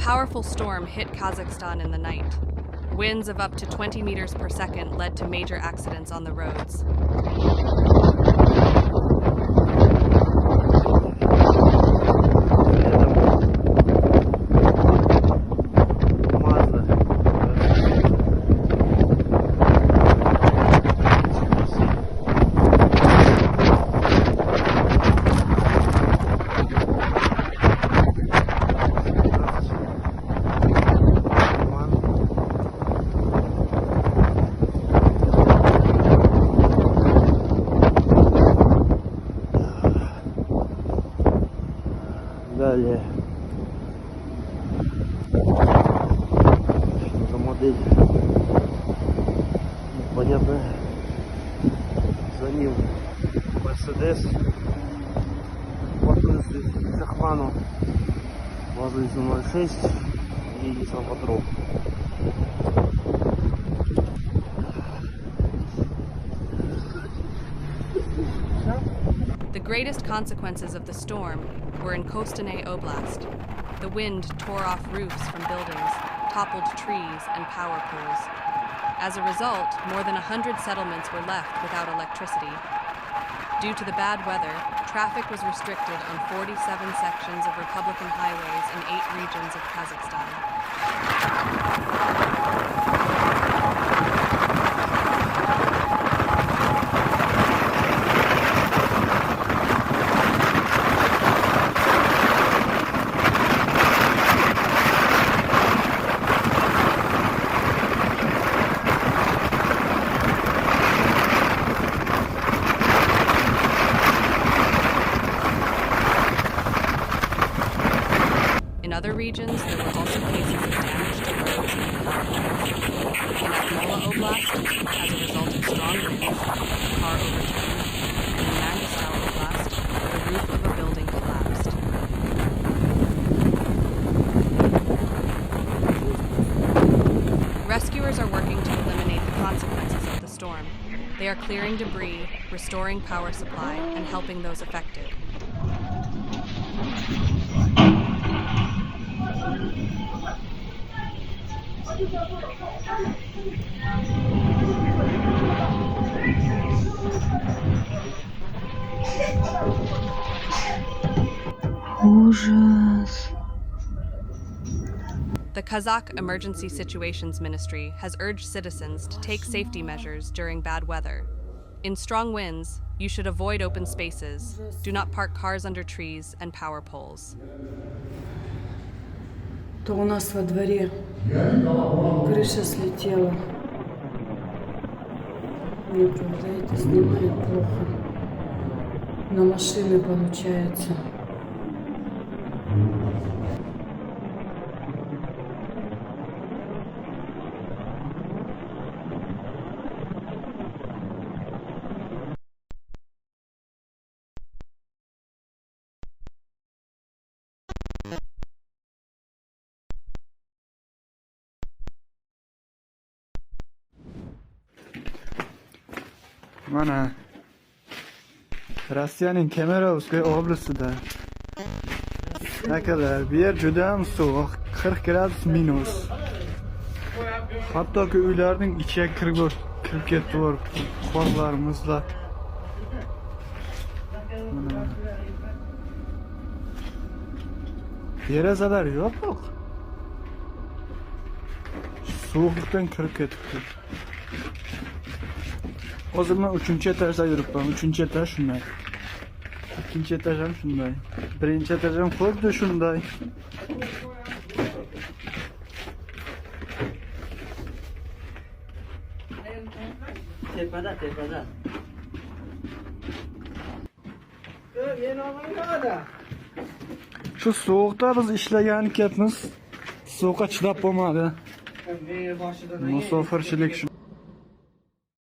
powerful storm hit Kazakhstan in the night. Winds of up to 20 meters per second led to major accidents on the roads. Далее за модель непонятно, за ним Мерседес по захвану базу 06 и Салватров. The greatest consequences of the storm were in Kazakhstani Oblast. The wind tore off roofs from buildings, toppled trees and power poles. As a result, more than 100 settlements were left without electricity. Due to the bad weather, traffic was restricted on 47 sections of Republican highways in 8 regions of Kazakhstan. In other regions, there were also cases of damage to roads and power poles. In Akmola Oblast, as a result of strong winds, a car overturned, and in Mangostal Oblast, the roof of a building collapsed. Rescuers are working to eliminate the consequences of the storm. They are clearing debris, restoring power supply, and helping those affected. Ужас. The Kazakh Emergency Situations Ministry has urged citizens to take safety measures during bad weather. In strong winds, you should avoid open spaces, do not park cars under trees and power poles. То у нас во дворе крыша слетела. Мне, правда, это снимает плохо. На машины получается. Mana Rossiyaning Kemerovskoy oblastida akalar, bu yer juda ham sovuq, 40 gradus minus. Hattoki uylarning ichiga kirib ketdi, qorlar, muzlar. Mana derazalar yo'q. Sovuqlikdan kirib ketibdi. Hozir men 3-etajda yuribman. 3-etaj shunday. 2-etaj ham shunday. 1-etaj ham xuddi shunday. Tepada. Shu sovuqda biz ishlagan ekanmiz. Sovuqqa chidab bo'lmadi. Musofirchilik shu.